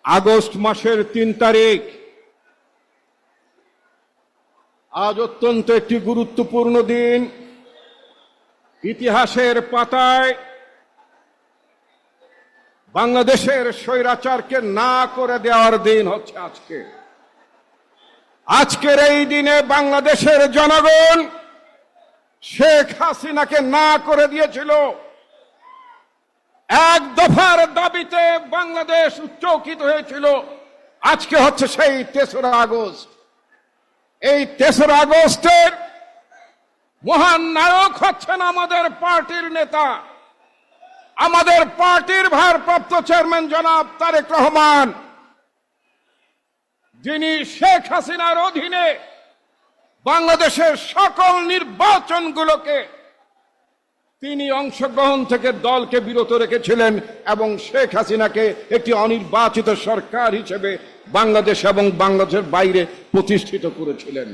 August মাসের ৩ তারিখ আজ অত্যন্ত একটি গুরুত্বপূর্ণ দিন। ইতিহাসের পাতায় বাংলাদেশের স্বৈরাচারকে না করে দেওয়ার দিন হচ্ছে আজকে। আজকের এই দিনে বাংলাদেশের জনগণ শেখ হাসিনাকে না করে দিয়েছিল। এক দফার দাবিতে বাংলাদেশ উচ্চকিত হয়েছিল। আজকে হচ্ছে সেই ৩রা আগস্ট। এই ৩রা আগস্টের মহান নায়ক হচ্ছেন আমাদের পার্টির নেতা, আমাদের পার্টির ভারপ্রাপ্ত চেয়ারম্যান জনাব তারেক রহমান, যিনি শেখ হাসিনার অধীনে বাংলাদেশের সকল নির্বাচনগুলোকে তিনি অংশগ্রহণ থেকে দলকে বিরত রেখেছিলেন এবং শেখ হাসিনাকে একটি অনির্বাচিত সরকার হিসেবে বাংলাদেশ এবং বাংলাদেশের বাইরে প্রতিষ্ঠিত করেছিলেন।